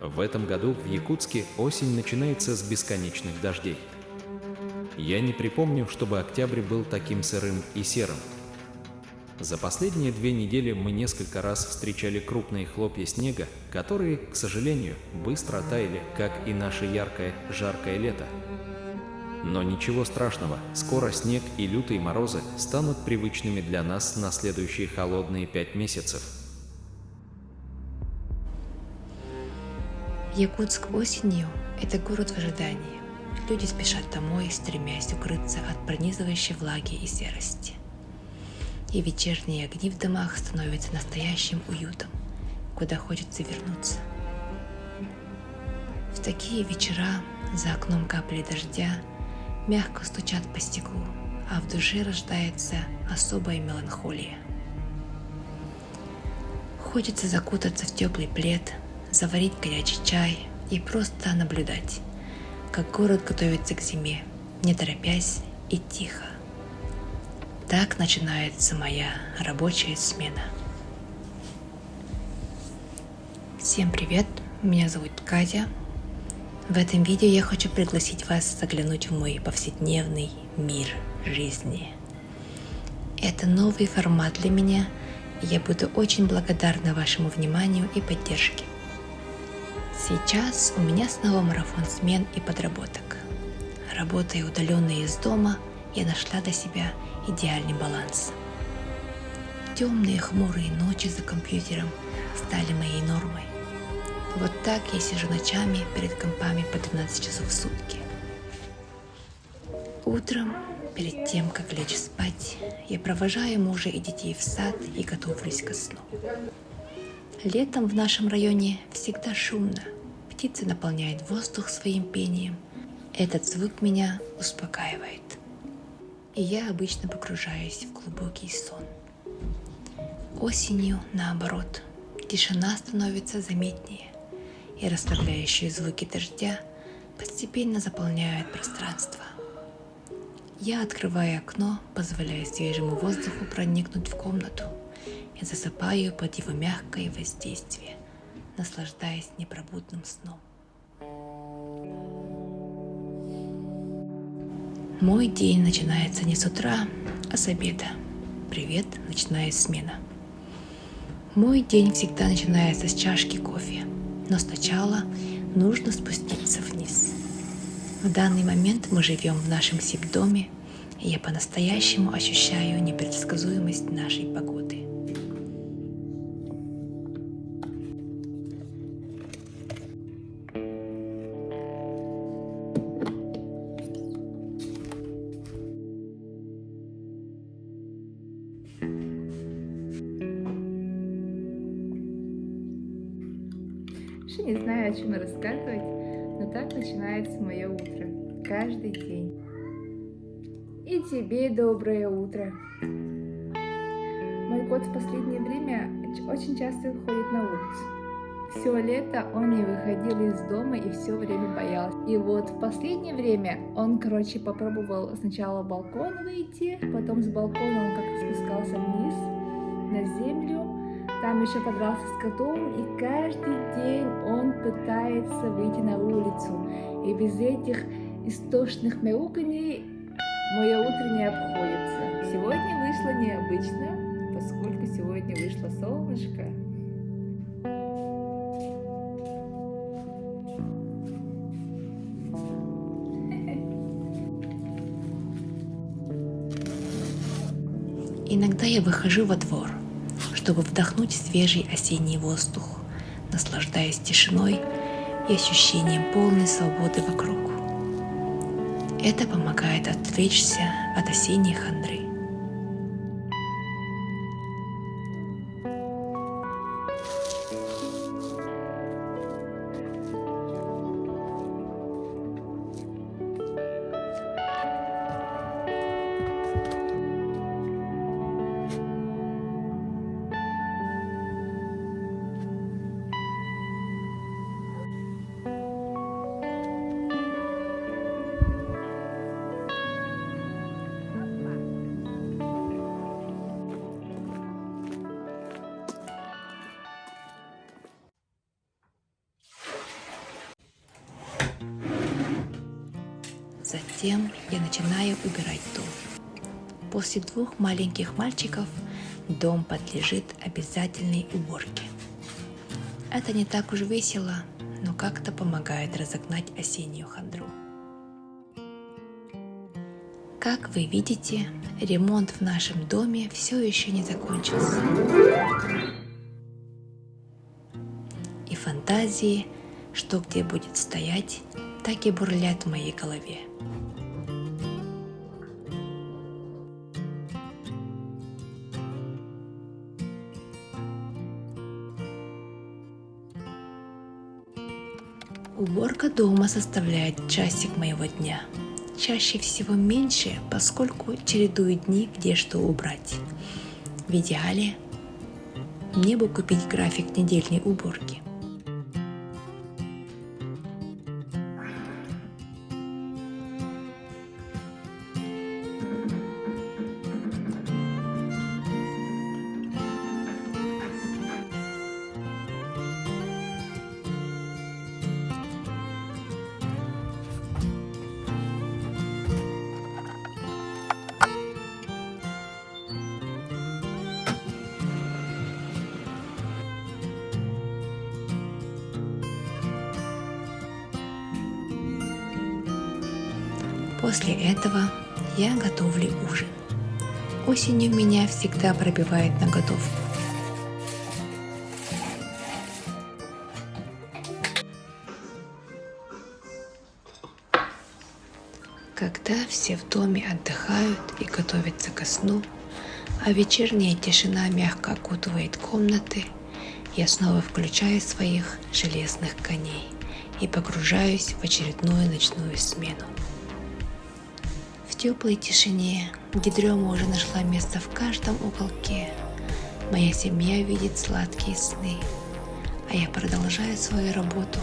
В этом году в Якутске осень начинается с бесконечных дождей. Я не припомню, чтобы октябрь был таким сырым и серым. За последние 2 недели мы несколько раз встречали крупные хлопья снега, которые, к сожалению, быстро таяли, как и наше яркое, жаркое лето. Но ничего страшного, скоро снег и лютые морозы станут привычными для нас на следующие холодные 5 месяцев. Якутск осенью – это город в ожидании. Люди спешат домой, стремясь укрыться от пронизывающей влаги и серости. И вечерние огни в домах становятся настоящим уютом, куда хочется вернуться. В такие вечера за окном капли дождя мягко стучат по стеклу, а в душе рождается особая меланхолия. Хочется закутаться в теплый плед, заварить горячий чай и просто наблюдать, как город готовится к зиме, не торопясь и тихо. Так начинается моя рабочая смена. Всем привет, меня зовут Катя. В этом видео я хочу пригласить вас заглянуть в мой повседневный мир жизни. Это новый формат для меня, и я буду очень благодарна вашему вниманию и поддержке. Сейчас у меня снова марафон смен и подработок. Работая удаленно из дома, я нашла для себя идеальный баланс. Темные хмурые ночи за компьютером стали моей нормой. Вот так я сижу ночами перед компами по 12 часов в сутки. Утром, перед тем, как лечь спать, я провожаю мужа и детей в сад и готовлюсь ко сну. Летом в нашем районе всегда шумно. Птицы наполняют воздух своим пением. Этот звук меня успокаивает. И я обычно погружаюсь в глубокий сон. Осенью, наоборот, тишина становится заметнее, и расслабляющие звуки дождя постепенно заполняют пространство. Я открываю окно, позволяя свежему воздуху проникнуть в комнату, и засыпаю под его мягкое воздействие, наслаждаясь непробудным сном. Мой день начинается не с утра, а с обеда. Привет, ночная смена. Мой день всегда начинается с чашки кофе, но сначала нужно спуститься вниз. В данный момент мы живем в нашем сибдоме, и я по-настоящему ощущаю непредсказуемость нашей погоды. Вообще не знаю, о чем рассказывать, но так начинается мое утро. Каждый день. И тебе доброе утро. Мой кот в последнее время очень часто выходит на улицу. Все лето он не выходил из дома и все время боялся. И вот в последнее время он, попробовал сначала в балкон выйти, потом с балкона он как-то спускался вниз на землю. Там еще подрался с котом, и каждый день он пытается выйти на улицу. И без этих истошных мяуканий мое утро не обходится. Сегодня вышло необычно, поскольку сегодня вышло солнышко. Иногда я выхожу во двор, чтобы вдохнуть свежий осенний воздух, наслаждаясь тишиной и ощущением полной свободы вокруг. Это помогает отвлечься от осенней хандры. Затем я начинаю убирать дом. После 2 маленьких мальчиков дом подлежит обязательной уборке. Это не так уж весело, но как-то помогает разогнать осеннюю хандру. Как вы видите, ремонт в нашем доме все еще не закончился. И фантазии, что где будет стоять, так и бурлят в моей голове. Уборка дома составляет часик моего дня. Чаще всего меньше, поскольку чередую дни, где что убрать. В идеале мне бы купить график недельной уборки. После этого я готовлю ужин. Осенью меня всегда пробивает на готовку. Когда все в доме отдыхают и готовятся ко сну, а вечерняя тишина мягко окутывает комнаты, я снова включаю своих железных коней и погружаюсь в очередную ночную смену. В теплой тишине, где дрема уже нашла место в каждом уголке, моя семья видит сладкие сны, а я продолжаю свою работу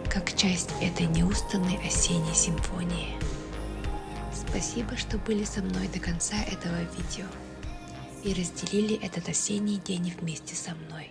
как часть этой неустанной осенней симфонии. Спасибо, что были со мной до конца этого видео и разделили этот осенний день вместе со мной.